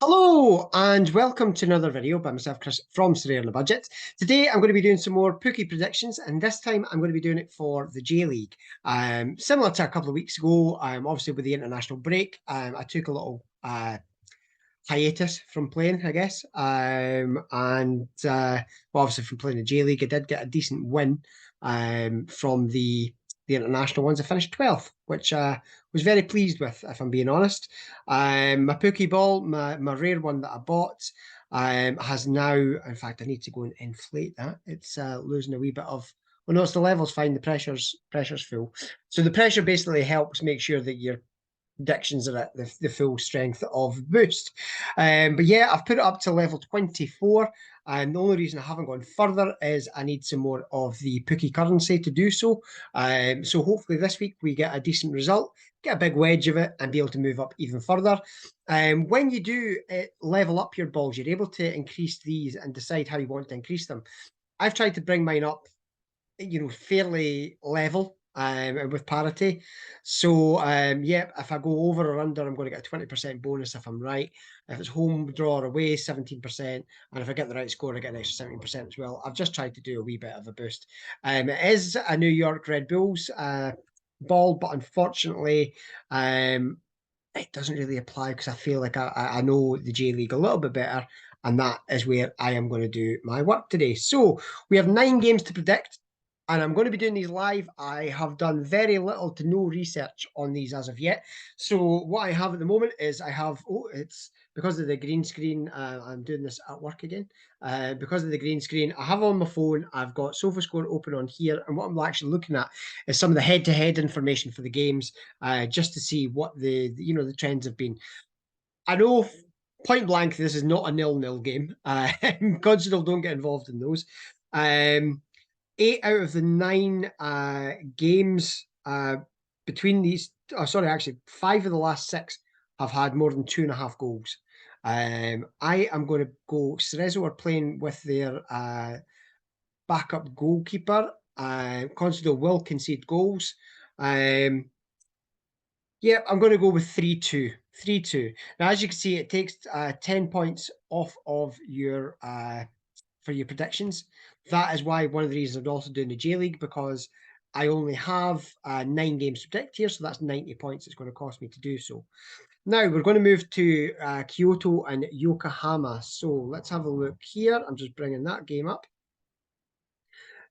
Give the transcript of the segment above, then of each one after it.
Hello and welcome to another video by myself, Chris, from Sorare on a Budget. Today I'm going to be doing some more Pooky predictions, and this time I'm going to be doing it for the J League. Similar to a couple of weeks ago, obviously with the international break, I took a little hiatus from playing, I guess. Well, obviously from playing the J League, I did get a decent win from the international ones. I finished 12th, which I was very pleased with, if I'm being honest. My Pokeball, my rare one that I bought, has now, in fact, I need to go and inflate that. It's losing a wee bit of, well, no, it's the level's fine, the pressure's full. So the pressure basically helps make sure that your predictions are at the full strength of boost. But yeah, I've put it up to level 24. And the only reason I haven't gone further is I need some more of the Pooky currency to do so. So hopefully this week we get a decent result, get a big wedge of it, and be able to move up even further. When you do level up your balls, you're able to increase these and decide how you want to increase them. I've tried to bring mine up, fairly level and with parity. So yeah, if I go over or under, I'm going to get a 20% bonus if I'm right. If it's home draw or away, 17%. And if I get the right score, I get an extra 17% as well. I've just tried to do a wee bit of a boost. It is a New York Red Bulls ball, but unfortunately, it doesn't really apply because I feel like I know the J League a little bit better, and that is where I am going to do my work today. So we have 9 games to predict, and I'm going to be doing these live. I have done very little to no research on these as of yet. So what I have at the moment is it's because of the green screen. I'm doing this at work again. Because of the green screen, I have on my phone. I've got SofaScore open on here, and what I'm actually looking at is some of the head-to-head information for the games, just to see what the trends have been. I know point blank this is not a 0-0 game. Constable don't get involved in those. 8 out of the 9 games between these, sorry, actually 5 of the last 6 have had more than 2.5 goals. I am going to go. Cerezo are playing with their backup goalkeeper. Constable will concede goals. Yeah, I'm going to go with 3-2. 3-2. Now, as you can see, it takes 10 points off of your for your predictions. That is why one of the reasons I'm also doing the J League, because I only have 9 games to predict here, so that's 90 points it's going to cost me to do so. Now, we're going to move to Kyoto and Yokohama. So let's have a look here. I'm just bringing that game up.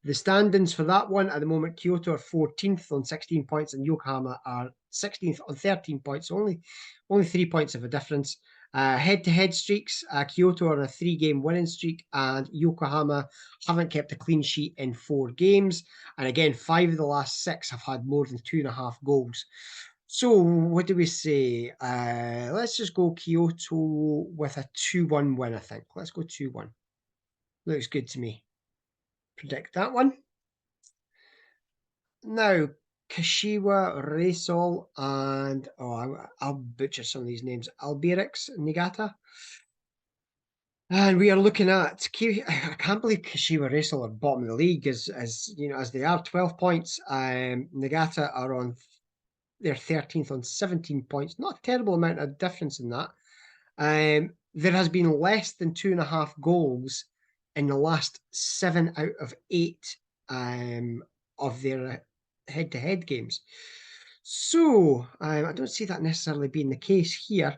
The standings for that one at the moment, Kyoto are 14th on 16 points, and Yokohama are 16th on 13 points. Only 3 points of a difference. Head-to-head streaks, Kyoto are on a 3-game winning streak, and Yokohama haven't kept a clean sheet in 4 games. And again, 5 of the last 6 have had more than 2.5 goals. So what do we say? Let's just go Kyoto with a 2-1 win, I think. Let's go 2-1. Looks good to me. Predict that one. Now, Kashiwa, Resol, and I'll butcher some of these names. Albirix, Nigata. And we are looking at I can't believe Kashiwa Resol are bottom of the league as they are, 12 points. Nagata are on their 13th on 17 points. Not a terrible amount of difference in that. There has been less than 2.5 goals in the last 7 out of 8 of their head-to-head games. So I don't see that necessarily being the case here.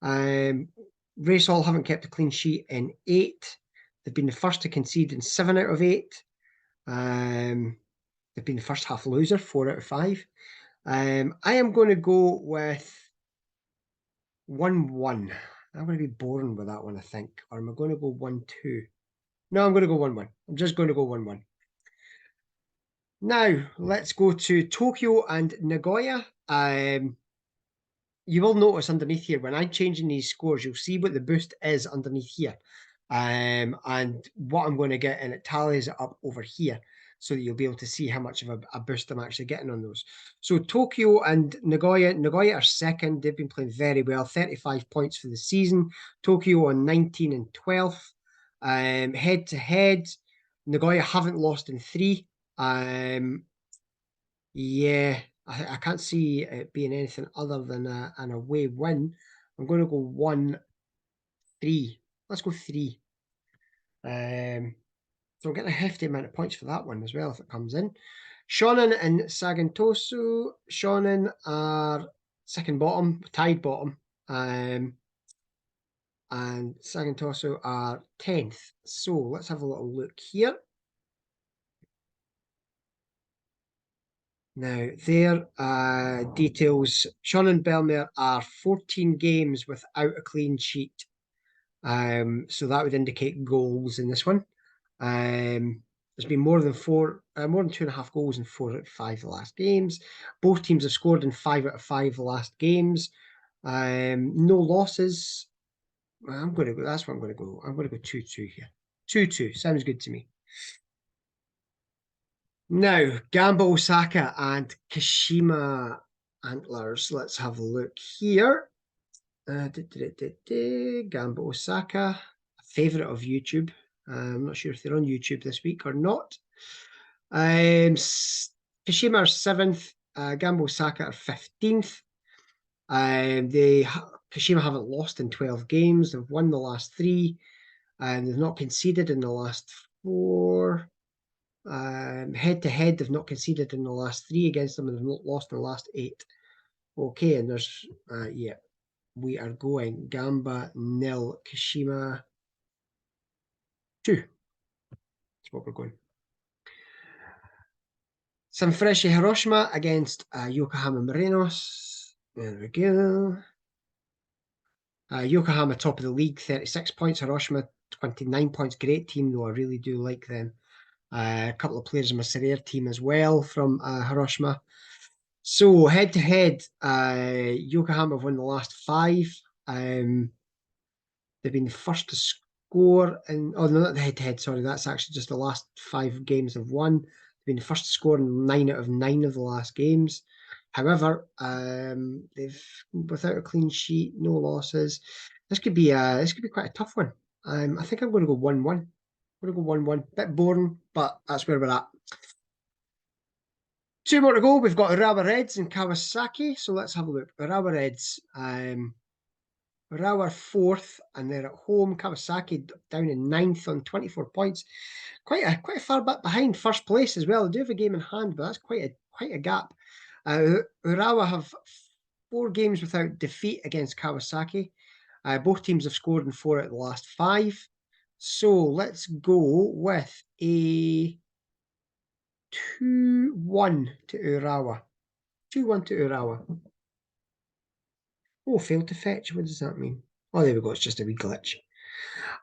Racehall haven't kept a clean sheet in 8. They've been the first to concede in 7 out of 8. They've been the first half loser, 4 out of 5. I am going to go with 1-1. I'm going to be boring with that one, I think. Or am I going to go 1-2? No, I'm going to go 1-1. I'm just going to go 1-1. Now, let's go to Tokyo and Nagoya. You will notice underneath here, when I'm changing these scores, you'll see what the boost is underneath here. And what I'm going to get, and it tallies it up over here, so that you'll be able to see how much of a boost I'm actually getting on those. So Tokyo and Nagoya are second. They've been playing very well, 35 points for the season. Tokyo on 19 and 12th. Head to head, Nagoya haven't lost in 3. Yeah, I can't see it being anything other than an away win. I'm going to go 1-1. 3. Let's go 3. So I'm getting a hefty amount of points for that one as well if it comes in. Shonen and Sagantosu. Shonen are second bottom, tied bottom. And Sagantosu are 10th. So let's have a little look here. Now, their details, Shonen Belmere are 14 games without a clean sheet. So that would indicate goals in this one. There's been more than 2.5 goals in 4 out of 5 of the last games. Both teams have scored in 5 out of 5 of the last games. No losses. I'm going to go. That's what I'm going to go. I'm going to go 2-2 here. 2-2 sounds good to me. Now, Gamba Osaka and Kashima Antlers. Let's have a look here. Gamba Osaka, a favourite of YouTube. I'm not sure if they're on YouTube this week or not. Kashima are 7th. Gamba Osaka are 15th. Kashima haven't lost in 12 games. They've won the last 3. And they've not conceded in the last 4. Head-to-head, they've not conceded in the last 3 against them, and they've not lost in the last 8. Okay, and there's, yeah, we are going Gamba 0, Kashima 2. That's what we're going. Sanfrecce Hiroshima against Yokohama Marinos. There we go. Yokohama top of the league, 36 points. Hiroshima, 29 points. Great team, though. I really do like them. A couple of players in my Sorare team as well from Hiroshima. So head-to-head, Yokohama have won the last 5. They've been the first to score in... Oh, no, not the head-to-head, sorry. That's actually just the last 5 games they've won. They've been the first to score in 9 out of 9 of the last games. However, they've without a clean sheet, no losses. This could be quite a tough one. I think I'm going to go 1-1. I'm going to go 1-1. Bit boring, but that's where we're at. 2 more to go. We've got Urawa Reds and Kawasaki. So let's have a look. Urawa Reds. Urawa 4th, and they're at home. Kawasaki down in 9th on 24 points. Quite a far bit behind first place as well. They do have a game in hand, but that's quite a gap. Urawa have 4 games without defeat against Kawasaki. Both teams have scored in 4 out of the last 5. So let's go with a 2-1 to Urawa. 2-1 to Urawa. Oh, failed to fetch. What does that mean? Oh, there we go. It's just a wee glitch.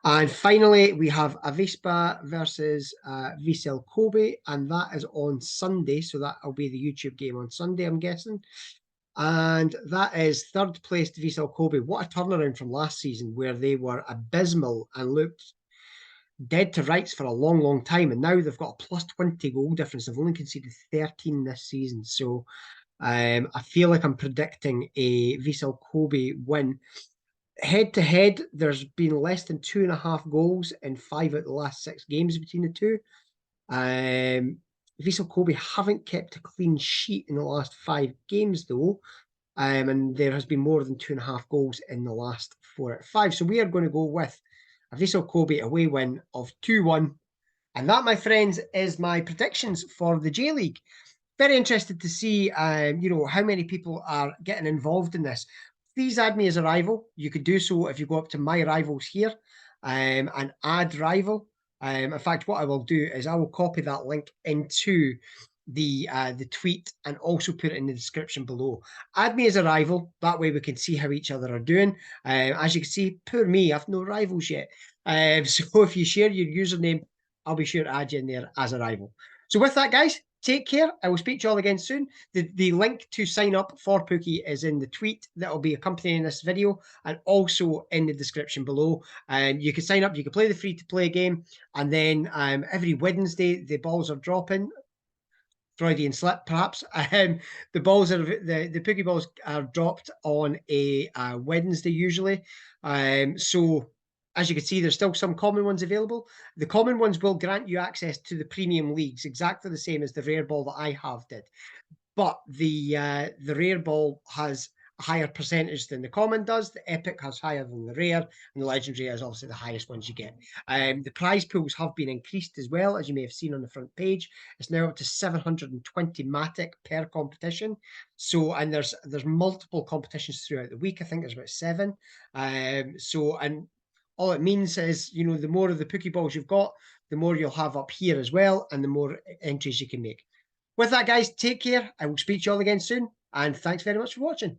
And finally, we have Avispa versus Vissel Kobe, and that is on Sunday. So that'll be the YouTube game on Sunday, I'm guessing. And that is 3rd place Vissel Kobe. What a turnaround from last season, where they were abysmal and looked dead to rights for a long, long time. And now they've got a plus 20 goal difference. They've only conceded 13 this season. So I feel like I'm predicting a Vissel Kobe win. Head-to-head, there's been less than 2.5 goals in 5 out of the last 6 games between the two. Vissel Kobe haven't kept a clean sheet in the last 5 games, though. And there has been more than 2.5 goals in the last 4 out of 5. So we are going to go with a Vissel Kobe away win of 2-1. And that, my friends, is my predictions for the J-League. Very interested to see, how many people are getting involved in this. Please add me as a rival. You could do so if you go up to my rivals here and add rival. In fact, what I will do is I will copy that link into the tweet and also put it in the description below. Add me as a rival. That way we can see how each other are doing. As you can see, poor me, I've no rivals yet. So if you share your username, I'll be sure to add you in there as a rival. So with that, guys, take care. I will speak to you all again soon. The link to sign up for Pooky is in the tweet that will be accompanying this video and also in the description below. You can sign up, you can play the free-to-play game, and then every Wednesday the balls are dropping. Freudian slip, perhaps. The balls are the Pooky balls are dropped on a Wednesday usually. So as you can see, there's still some common ones available. The common ones will grant you access to the premium leagues, exactly the same as the rare ball that I have did. But the rare ball has higher percentage than the common does. The epic has higher than the rare, and the legendary is obviously the highest ones you get. The prize pools have been increased as well, as you may have seen on the front page. It's now up to 720 Matic per competition. So, and there's multiple competitions throughout the week. I think there's about 7. And all it means is, you know, the more of the Pokeballs you've got, the more you'll have up here as well, and the more entries you can make. With that, guys, take care. I will speak to you all again soon, and thanks very much for watching.